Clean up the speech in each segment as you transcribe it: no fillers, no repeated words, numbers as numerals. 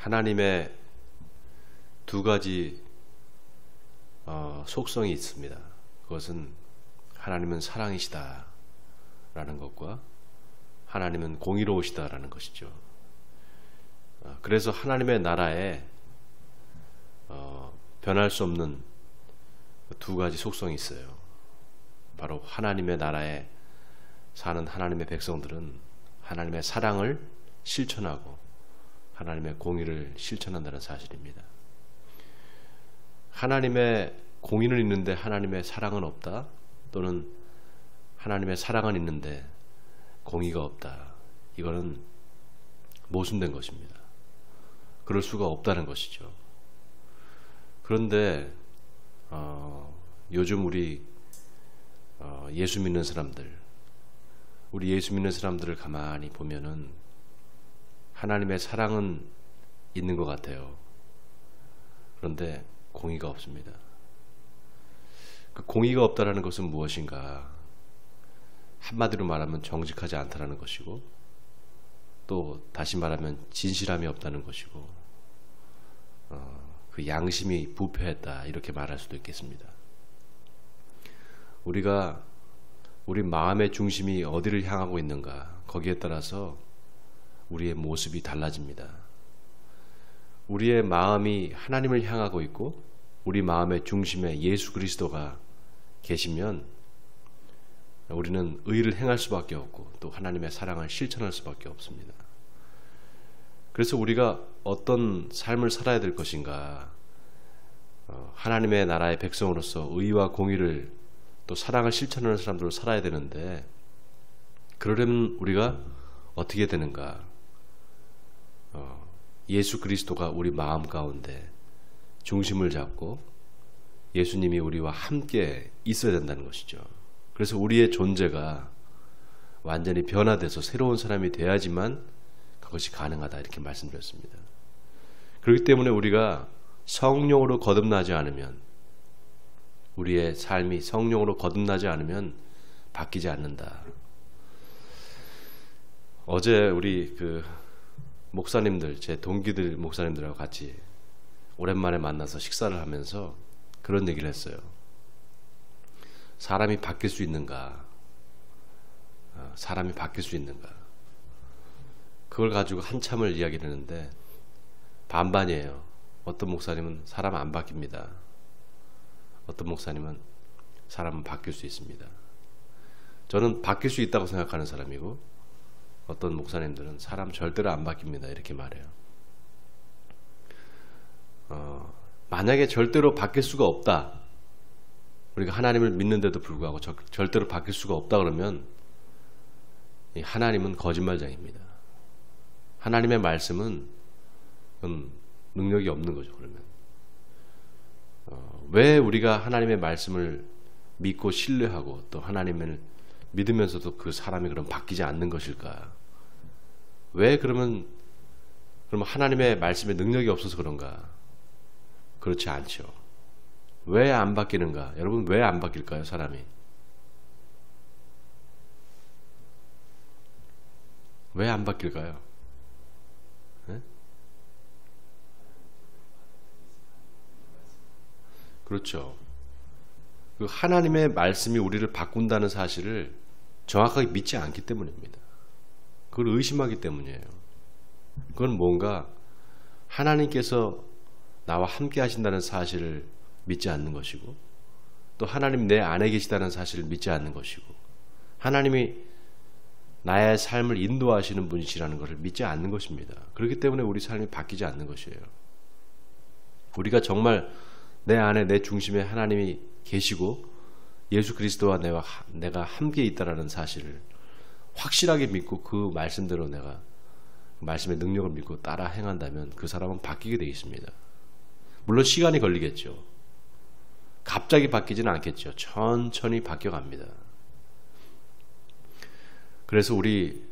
하나님의 두 가지 속성이 있습니다. 그것은 하나님은 사랑이시다 라는 것과 하나님은 공의로우시다 라는 것이죠. 그래서 하나님의 나라에 변할 수 없는 두 가지 속성이 있어요. 바로 하나님의 나라에 사는 하나님의 백성들은 하나님의 사랑을 실천하고 하나님의 공의를 실천한다는 사실입니다. 하나님의 공의는 있는데 하나님의 사랑은 없다, 또는 하나님의 사랑은 있는데 공의가 없다, 이거는 모순된 것입니다. 그럴 수가 없다는 것이죠. 그런데 요즘 우리 예수 믿는 사람들, 우리 예수 믿는 사람들을 가만히 보면은 하나님의 사랑은 있는 것 같아요. 그런데 공의가 없습니다. 그 공의가 없다라는 것은 무엇인가? 한마디로 말하면 정직하지 않다라는 것이고, 또 다시 말하면 진실함이 없다는 것이고, 그 양심이 부패했다, 이렇게 말할 수도 있겠습니다. 우리가 우리 마음의 중심이 어디를 향하고 있는가, 거기에 따라서 우리의 모습이 달라집니다. 우리의 마음이 하나님을 향하고 있고 우리 마음의 중심에 예수 그리스도가 계시면 우리는 의를 행할 수밖에 없고 또 하나님의 사랑을 실천할 수밖에 없습니다. 그래서 우리가 어떤 삶을 살아야 될 것인가, 하나님의 나라의 백성으로서 의와 공의를 또 사랑을 실천하는 사람들로 살아야 되는데, 그러려면 우리가 어떻게 되는가? 예수 그리스도가 우리 마음 가운데 중심을 잡고 예수님이 우리와 함께 있어야 된다는 것이죠. 그래서 우리의 존재가 완전히 변화돼서 새로운 사람이 돼야지만 그것이 가능하다, 이렇게 말씀드렸습니다. 그렇기 때문에 우리가 성령으로 거듭나지 않으면, 우리의 삶이 성령으로 거듭나지 않으면 바뀌지 않는다. 어제 우리 목사님들, 제 동기들 목사님들하고 같이 오랜만에 만나서 식사를 하면서 그런 얘기를 했어요. 사람이 바뀔 수 있는가? 사람이 바뀔 수 있는가? 그걸 가지고 한참을 이야기를 했는데 반반이에요. 어떤 목사님은 사람 안 바뀝니다. 어떤 목사님은 사람은 바뀔 수 있습니다. 저는 바뀔 수 있다고 생각하는 사람이고, 어떤 목사님들은 사람 절대로 안 바뀝니다, 이렇게 말해요. 만약에 절대로 바뀔 수가 없다, 우리가 하나님을 믿는데도 불구하고 절대로 바뀔 수가 없다 그러면 하나님은 거짓말장입니다. 하나님의 말씀은 능력이 없는 거죠. 그러면 왜 우리가 하나님의 말씀을 믿고 신뢰하고 또 하나님을 믿으면서도 그 사람이 그럼 바뀌지 않는 것일까? 왜 그러면 하나님의 말씀에 능력이 없어서 그런가? 그렇지 않죠. 왜 안 바뀌는가? 여러분, 왜 안 바뀔까요, 사람이? 왜 안 바뀔까요? 네? 그렇죠. 그 하나님의 말씀이 우리를 바꾼다는 사실을 정확하게 믿지 않기 때문입니다. 그걸 의심하기 때문이에요. 그건 뭔가 하나님께서 나와 함께 하신다는 사실을 믿지 않는 것이고, 또 하나님 내 안에 계시다는 사실을 믿지 않는 것이고, 하나님이 나의 삶을 인도하시는 분이시라는 것을 믿지 않는 것입니다. 그렇기 때문에 우리 삶이 바뀌지 않는 것이에요. 우리가 정말 내 안에, 내 중심에 하나님이 계시고 예수 그리스도와 내가 함께 있다라는 사실을 확실하게 믿고 그 말씀대로 내가 말씀의 능력을 믿고 따라 행한다면 그 사람은 바뀌게 되어 있습니다. 물론 시간이 걸리겠죠. 갑자기 바뀌지는 않겠죠. 천천히 바뀌어갑니다. 그래서 우리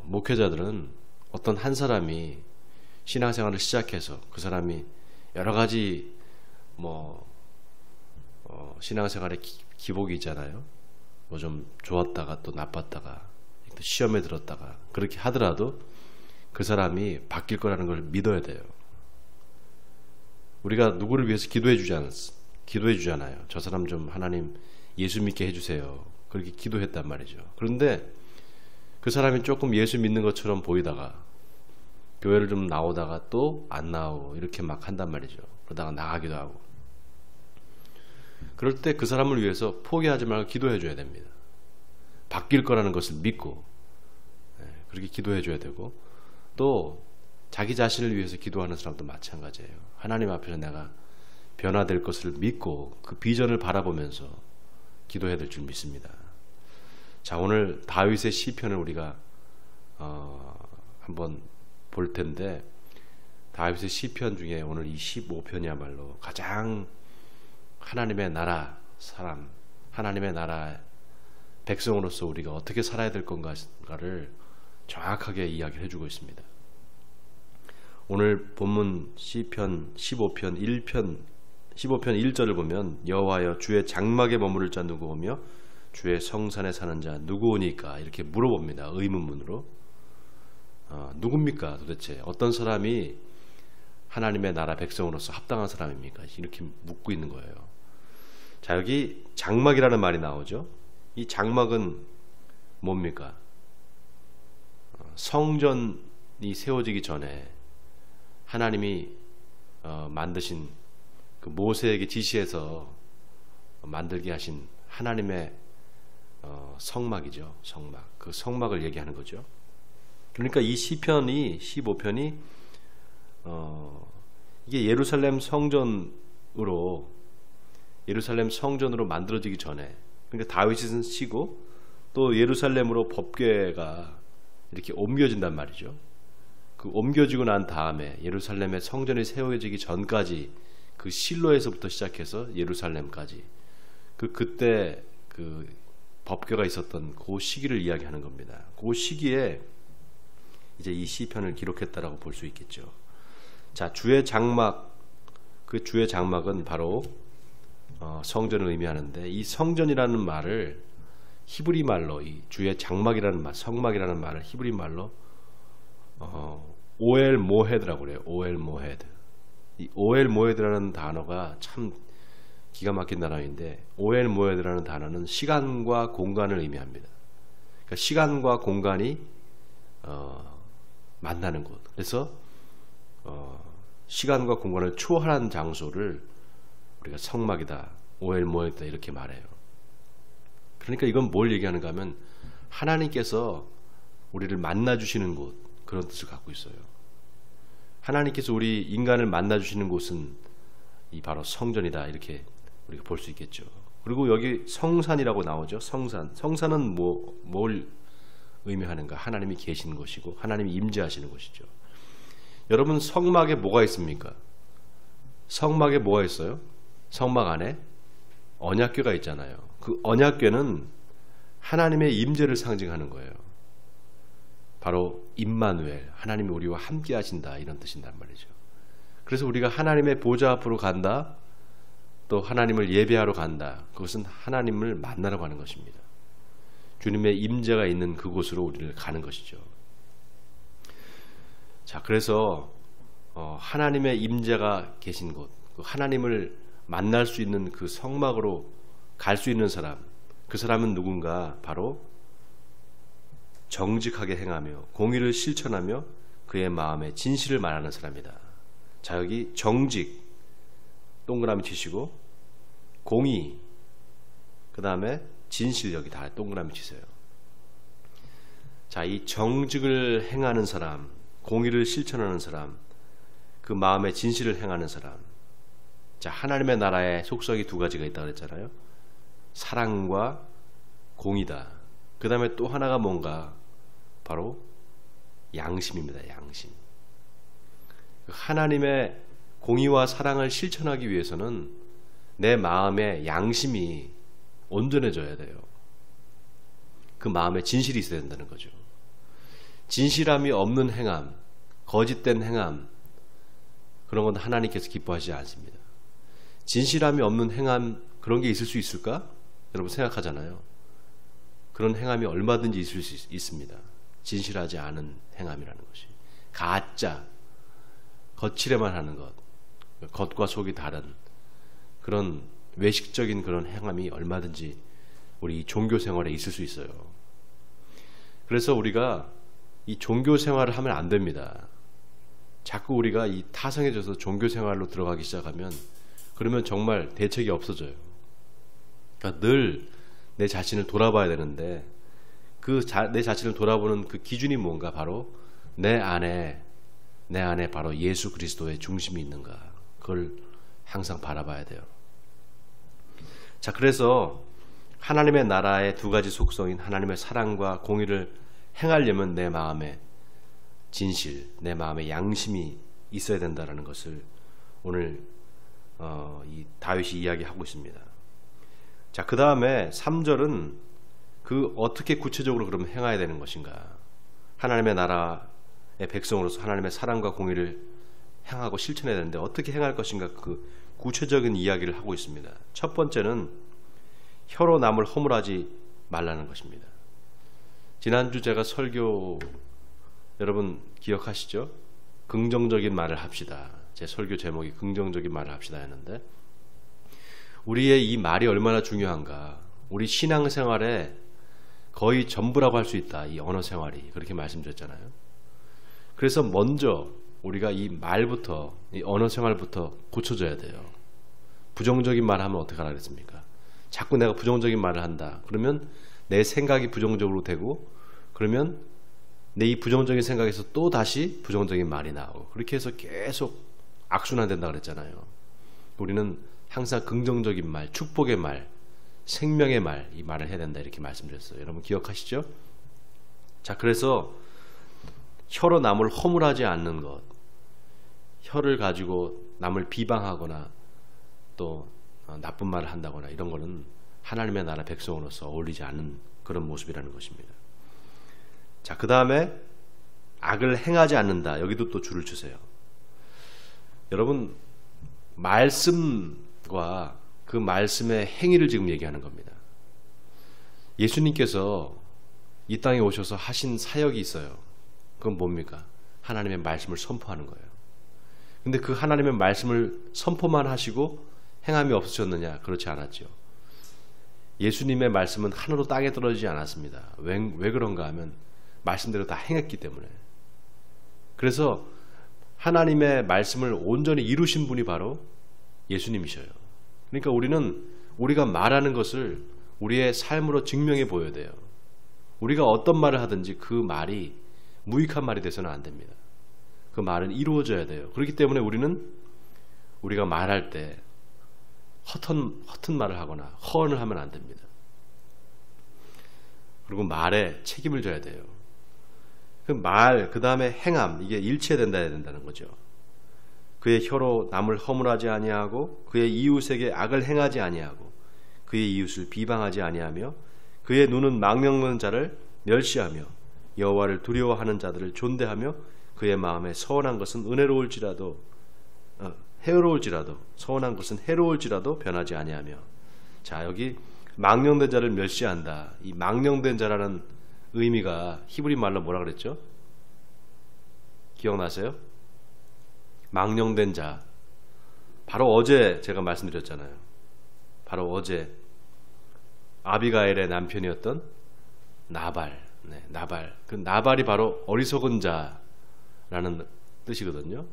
목회자들은 어떤 한 사람이 신앙생활을 시작해서 그 사람이 여러 가지 신앙생활의 기복이 있잖아요. 좀 좋았다가 또 나빴다가 또 시험에 들었다가 그렇게 하더라도 그 사람이 바뀔 거라는 걸 믿어야 돼요. 우리가 누구를 위해서 기도해 주잖아요. 저 사람 좀 하나님 예수 믿게 해주세요. 그렇게 기도했단 말이죠. 그런데 그 사람이 조금 예수 믿는 것처럼 보이다가 교회를 좀 나오다가 또 안 나오고 이렇게 막 한단 말이죠. 그러다가 나가기도 하고. 그럴 때 그 사람을 위해서 포기하지 말고 기도해 줘야 됩니다. 바뀔 거라는 것을 믿고 그렇게 기도해 줘야 되고, 또 자기 자신을 위해서 기도하는 사람도 마찬가지예요. 하나님 앞에서 내가 변화될 것을 믿고 그 비전을 바라보면서 기도해야 될 줄 믿습니다. 자, 오늘 다윗의 시편을 우리가 한번 볼 텐데, 다윗의 시편 중에 오늘 이 15편이야말로 가장 하나님의 나라 사람, 하나님의 나라 백성으로서 우리가 어떻게 살아야 될 건가를 정확하게 이야기를 해주고 있습니다. 오늘 본문 시편 15편 1절을 보면 여호와여 주의 장막에 머무를 자 누구오며 주의 성산에 사는 자 누구오니까 이렇게 물어봅니다. 의문문으로. 누굽니까 도대체? 어떤 사람이 하나님의 나라 백성으로서 합당한 사람입니까? 이렇게 묻고 있는 거예요. 자, 여기 장막이라는 말이 나오죠. 이 장막은 뭡니까? 성전이 세워지기 전에 하나님이 만드신 그 모세에게 지시해서 만들게 하신 하나님의 성막이죠. 성막. 그 성막을 얘기하는 거죠. 그러니까 이 시편이 15편이 이게 예루살렘 성전으로 만들어지기 전에, 그러니까 다윗은 시고 또 예루살렘으로 법궤가 이렇게 옮겨진단 말이죠. 그 옮겨지고 난 다음에 예루살렘의 성전이 세워지기 전까지 그 실로에서부터 시작해서 예루살렘까지 그때 그 법궤가 있었던 그 시기를 이야기하는 겁니다. 그 시기에 이제 이 시편을 기록했다라고 볼 수 있겠죠. 자, 주의 장막, 그 주의 장막은 바로 성전을 의미하는데, 이 성전이라는 말을 히브리 말로, 이 주의 장막이라는 말, 성막이라는 말을 히브리 말로 오엘 모헤드라고 그래요. 오엘 모헤드. 이 오엘 모헤드라는 단어가 참 기가 막힌 단어인데, 오엘 모헤드라는 단어는 시간과 공간을 의미합니다. 그러니까 시간과 공간이 만나는 곳. 그래서 시간과 공간을 초월한 장소를 우리가 성막이다, 오엘 모헤드다 이렇게 말해요. 그러니까 이건 뭘 얘기하는가 하면 하나님께서 우리를 만나주시는 곳, 그런 뜻을 갖고 있어요. 하나님께서 우리 인간을 만나주시는 곳은 이 바로 성전이다, 이렇게 우리가 볼 수 있겠죠. 그리고 여기 성산이라고 나오죠. 성산은 뭘 의미하는가? 하나님이 계신 곳이고 하나님이 임재하시는 곳이죠. 여러분, 성막에 뭐가 있습니까? 성막에 뭐가 있어요? 성막 안에 언약궤가 있잖아요. 그 언약궤는 하나님의 임재를 상징하는 거예요. 바로 임마누엘, 하나님이 우리와 함께 하신다, 이런 뜻인단 말이죠. 그래서 우리가 하나님의 보좌 앞으로 간다, 또 하나님을 예배하러 간다. 그것은 하나님을 만나러 가는 것입니다. 주님의 임재가 있는 그곳으로 우리를 가는 것이죠. 자, 그래서 하나님의 임재가 계신 곳, 하나님을 만날 수 있는 그 성막으로 갈 수 있는 사람, 그 사람은 누군가? 바로 정직하게 행하며 공의를 실천하며 그의 마음에 진실을 말하는 사람이다. 자, 여기 정직 동그라미 치시고, 공의, 그 다음에 진실, 여기 다 동그라미 치세요. 자, 이 정직을 행하는 사람, 공의를 실천하는 사람, 그 마음에 진실을 행하는 사람. 자, 하나님의 나라에 속성이 두 가지가 있다고 그랬잖아요. 사랑과 공의다. 그 다음에 또 하나가 뭔가? 바로 양심입니다. 양심. 하나님의 공의와 사랑을 실천하기 위해서는 내 마음의 양심이 온전해져야 돼요. 그 마음에 진실이 있어야 된다는 거죠. 진실함이 없는 행함, 거짓된 행함, 그런 건 하나님께서 기뻐하시지 않습니다. 진실함이 없는 행함, 그런 게 있을 수 있을까? 여러분 생각하잖아요. 그런 행함이 얼마든지 있을 수 있습니다. 진실하지 않은 행함이라는 것이. 가짜, 거칠에만 하는 것, 겉과 속이 다른 그런 외식적인 그런 행함이 얼마든지 우리 종교 생활에 있을 수 있어요. 그래서 우리가 이 종교 생활을 하면 안 됩니다. 자꾸 우리가 이 타성해져서 종교 생활로 들어가기 시작하면 그러면 정말 대책이 없어져요. 그러니까 늘 내 자신을 돌아봐야 되는데 내 자신을 돌아보는 그 기준이 뭔가? 바로 내 안에 바로 예수 그리스도의 중심이 있는가? 그걸 항상 바라봐야 돼요. 자, 그래서 하나님의 나라의 두 가지 속성인 하나님의 사랑과 공의를 행하려면 내 마음에 진실, 내 마음에 양심이 있어야 된다는 것을 오늘 이 다윗이 이야기하고 있습니다. 자, 그 다음에 3절은 그 어떻게 구체적으로 그러면 행해야 되는 것인가? 하나님의 나라의 백성으로서 하나님의 사랑과 공의를 행하고 실천해야 되는데 어떻게 행할 것인가? 그 구체적인 이야기를 하고 있습니다. 첫 번째는 혀로 남을 허물하지 말라는 것입니다. 지난주 제가 설교 여러분 기억하시죠? 긍정적인 말을 합시다. 제 설교 제목이 긍정적인 말을 합시다 했는데 우리의 이 말이 얼마나 중요한가. 우리 신앙생활에 거의 전부라고 할 수 있다. 이 언어 생활이. 그렇게 말씀드렸잖아요. 그래서 먼저 우리가 이 말부터, 이 언어 생활부터 고쳐줘야 돼요. 부정적인 말 하면 어떻게 하라 그랬습니까? 자꾸 내가 부정적인 말을 한다. 그러면 내 생각이 부정적으로 되고 그러면 내 이 부정적인 생각에서 또 다시 부정적인 말이 나오고 그렇게 해서 계속 악순환된다 그랬잖아요. 우리는 항상 긍정적인 말, 축복의 말, 생명의 말, 이 말을 해야 된다 이렇게 말씀드렸어요. 여러분 기억하시죠? 자, 그래서 혀로 남을 허물하지 않는 것, 혀를 가지고 남을 비방하거나 또 나쁜 말을 한다거나 이런 거는 하나님의 나라 백성으로서 어울리지 않는 그런 모습이라는 것입니다. 자, 그 다음에 악을 행하지 않는다. 여기도 또 줄을 주세요. 여러분 말씀과 그 말씀의 행위를 지금 얘기하는 겁니다. 예수님께서 이 땅에 오셔서 하신 사역이 있어요. 그건 뭡니까? 하나님의 말씀을 선포하는 거예요. 근데 그 하나님의 말씀을 선포만 하시고 행함이 없으셨느냐? 그렇지 않았죠. 예수님의 말씀은 하늘로 땅에 떨어지지 않았습니다. 왜 그런가 하면 말씀대로 다 행했기 때문에. 그래서 하나님의 말씀을 온전히 이루신 분이 바로 예수님이셔요. 그러니까 우리가 말하는 것을 우리의 삶으로 증명해 보여야 돼요. 우리가 어떤 말을 하든지 그 말이 무익한 말이 돼서는 안 됩니다. 그 말은 이루어져야 돼요. 그렇기 때문에 우리가 말할 때 허튼 말을 하거나 허언을 하면 안 됩니다. 그리고 말에 책임을 져야 돼요. 그 다음에 행함, 이게 일치해야 된다는 거죠. 그의 혀로 남을 허물하지 아니하고 그의 이웃에게 악을 행하지 아니하고 그의 이웃을 비방하지 아니하며 그의 눈은 망령된 자를 멸시하며 여호와를 두려워하는 자들을 존대하며 그의 마음에 서운한 것은 서운한 것은 해로울지라도 변하지 아니하며. 자, 여기 망령된 자를 멸시한다. 이 망령된 자라는 의미가 히브리 말로 뭐라 그랬죠? 기억나세요? 망령된 자. 바로 어제 제가 말씀드렸잖아요. 바로 어제 아비가일의 남편이었던 나발. 네, 나발. 그 나발이 바로 어리석은 자라는 뜻이거든요.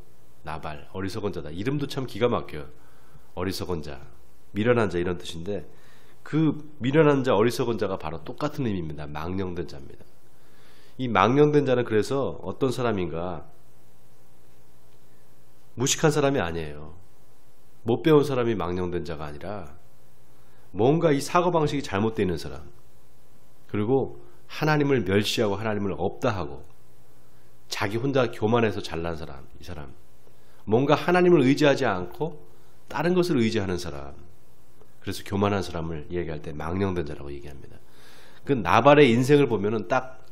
나발, 어리석은 자다. 이름도 참 기가 막혀요. 어리석은 자, 미련한 자 이런 뜻인데 그 미련한 자, 어리석은 자가 바로 똑같은 의미입니다. 망령된 자입니다. 이 망령된 자는 그래서 어떤 사람인가? 무식한 사람이 아니에요. 못 배운 사람이 망령된 자가 아니라 뭔가 이 사고방식이 잘못되어 있는 사람, 그리고 하나님을 멸시하고 하나님을 없다 하고 자기 혼자 교만해서 잘난 사람, 이 사람, 뭔가 하나님을 의지하지 않고 다른 것을 의지하는 사람, 그래서 교만한 사람을 얘기할 때 망령된 자라고 얘기합니다. 그 나발의 인생을 보면은 딱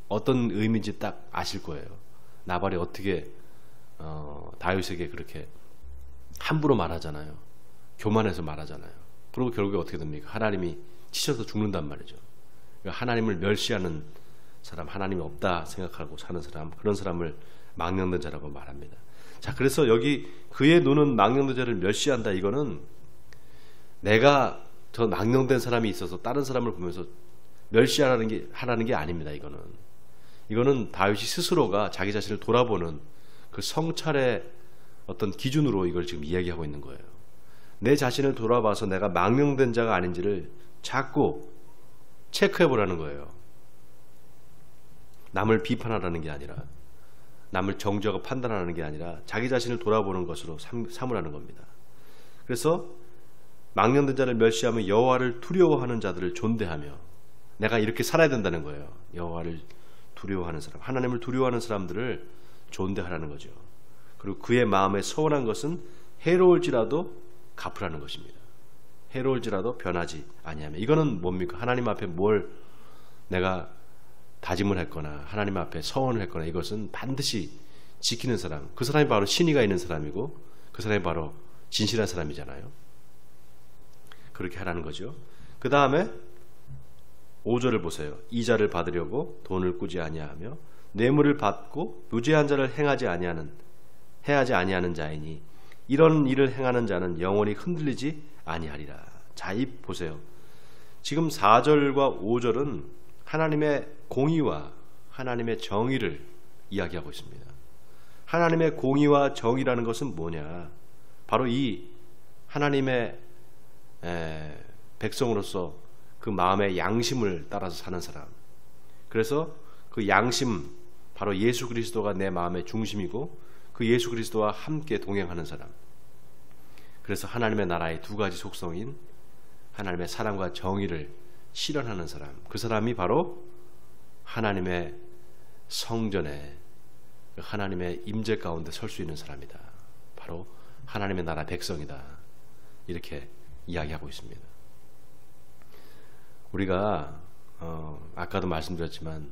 어떤 의미인지 딱 아실 거예요. 나발이 어떻게 다윗에게 그렇게 함부로 말하잖아요. 교만해서 말하잖아요. 그리고 결국에 어떻게 됩니까? 하나님이 치셔서 죽는단 말이죠. 그러니까 하나님을 멸시하는 사람, 하나님이 없다 생각하고 사는 사람, 그런 사람을 망령된 자라고 말합니다. 자, 그래서 여기 그의 눈은 망령된 자를 멸시한다. 이거는 내가 저 망령된 사람이 있어서 다른 사람을 보면서 멸시하라는 게 아닙니다. 이거는 다윗이 스스로가 자기 자신을 돌아보는 그 성찰의 어떤 기준으로 이걸 지금 이야기하고 있는 거예요. 내 자신을 돌아봐서 내가 망령된 자가 아닌지를 자꾸 체크해 보라는 거예요. 남을 비판하라는 게 아니라, 남을 정죄하고 판단하는 게 아니라 자기 자신을 돌아보는 것으로 삼으라는 겁니다. 그래서 망령된 자를 멸시하며 여호와를 두려워하는 자들을 존대하며, 내가 이렇게 살아야 된다는 거예요. 여호와를 두려워하는 사람, 하나님을 두려워하는 사람들을 존대하라는 거죠. 그리고 그의 마음에 서운한 것은 해로울지라도 갚으라는 것입니다. 해로울지라도 변하지 아니하며. 이거는 뭡니까? 하나님 앞에 뭘 내가 다짐을 했거나 하나님 앞에 서원을 했거나 이것은 반드시 지키는 사람, 그 사람이 바로 신의가 있는 사람이고 그 사람이 바로 진실한 사람이잖아요. 그렇게 하라는 거죠. 그 다음에 5절을 보세요. 이자를 받으려고 돈을 꾸지 아니하며 뇌물을 받고 무죄한 자를 해하지 아니하는 자이니 이런 일을 행하는 자는 영원히 흔들리지 아니하리라. 자, 이 보세요. 지금 4절과 5절은 하나님의 공의와 하나님의 정의를 이야기하고 있습니다. 하나님의 공의와 정의라는 것은 뭐냐? 바로 이 하나님의 백성으로서 그 마음의 양심을 따라서 사는 사람. 그래서 그 양심, 바로 예수 그리스도가 내 마음의 중심이고 그 예수 그리스도와 함께 동행하는 사람. 그래서 하나님의 나라의 두 가지 속성인 하나님의 사랑과 정의를 실현하는 사람, 그 사람이 바로 하나님의 성전에 하나님의 임재 가운데 설 수 있는 사람이다. 바로 하나님의 나라 백성이다. 이렇게 이야기하고 있습니다. 우리가 아까도 말씀드렸지만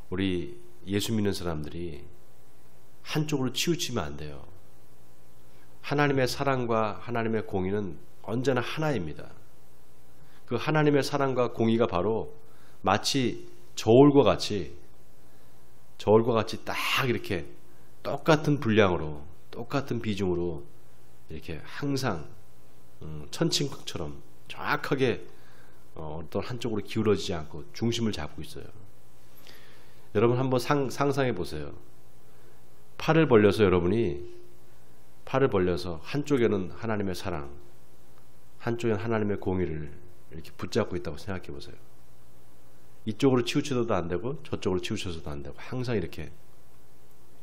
우리 예수 믿는 사람들이 한쪽으로 치우치면 안 돼요. 하나님의 사랑과 하나님의 공의는 언제나 하나입니다. 그 하나님의 사랑과 공의가 바로 마치 저울과 같이 딱 이렇게 똑같은 분량으로 똑같은 비중으로 이렇게 항상 천칭국처럼 정확하게 어떤 한쪽으로 기울어지지 않고 중심을 잡고 있어요. 여러분 한번 상상해 보세요. 팔을 벌려서 한쪽에는 하나님의 사랑, 한쪽에는 하나님의 공의를 이렇게 붙잡고 있다고 생각해 보세요. 이쪽으로 치우쳐서도 안 되고 저쪽으로 치우쳐서도 안 되고 항상 이렇게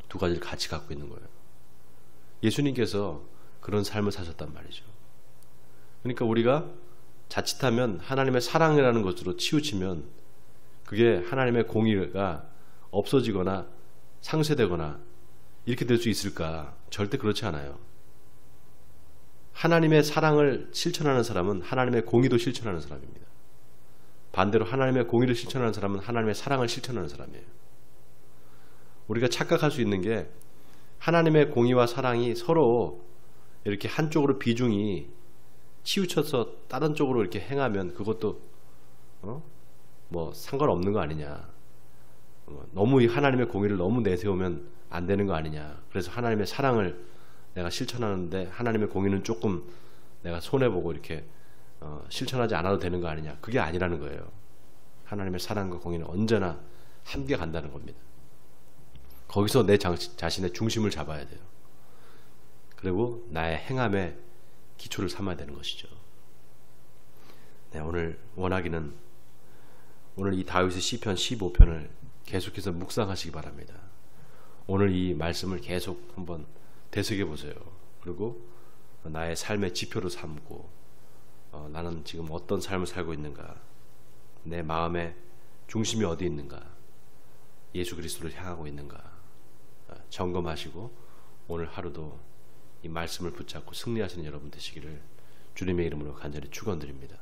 두 가지를 같이 갖고 있는 거예요. 예수님께서 그런 삶을 사셨단 말이죠. 그러니까 우리가 자칫하면 하나님의 사랑이라는 것으로 치우치면 그게 하나님의 공의가 없어지거나 상쇄되거나 이렇게 될 수 있을까? 절대 그렇지 않아요. 하나님의 사랑을 실천하는 사람은 하나님의 공의도 실천하는 사람입니다. 반대로 하나님의 공의를 실천하는 사람은 하나님의 사랑을 실천하는 사람이에요. 우리가 착각할 수 있는 게 하나님의 공의와 사랑이 서로 이렇게 한쪽으로 비중이 치우쳐서 다른 쪽으로 이렇게 행하면 그것도 뭐 상관없는 거 아니냐. 너무 하나님의 공의를 너무 내세우면 안 되는 거 아니냐. 그래서 하나님의 사랑을 내가 실천하는데 하나님의 공의는 조금 내가 손해보고 이렇게 실천하지 않아도 되는 거 아니냐. 그게 아니라는 거예요. 하나님의 사랑과 공의는 언제나 함께 간다는 겁니다. 거기서 내 자신의 중심을 잡아야 돼요. 그리고 나의 행함의 기초를 삼아야 되는 것이죠. 네, 오늘 원하기는 오늘 이 다윗의 시편 15편을 계속해서 묵상하시기 바랍니다. 오늘 이 말씀을 계속 한번 되새겨 보세요. 그리고 나의 삶의 지표로 삼고 나는 지금 어떤 삶을 살고 있는가, 내 마음의 중심이 어디 있는가, 예수 그리스도를 향하고 있는가 점검하시고 오늘 하루도 이 말씀을 붙잡고 승리하시는 여러분 되시기를 주님의 이름으로 간절히 축원드립니다.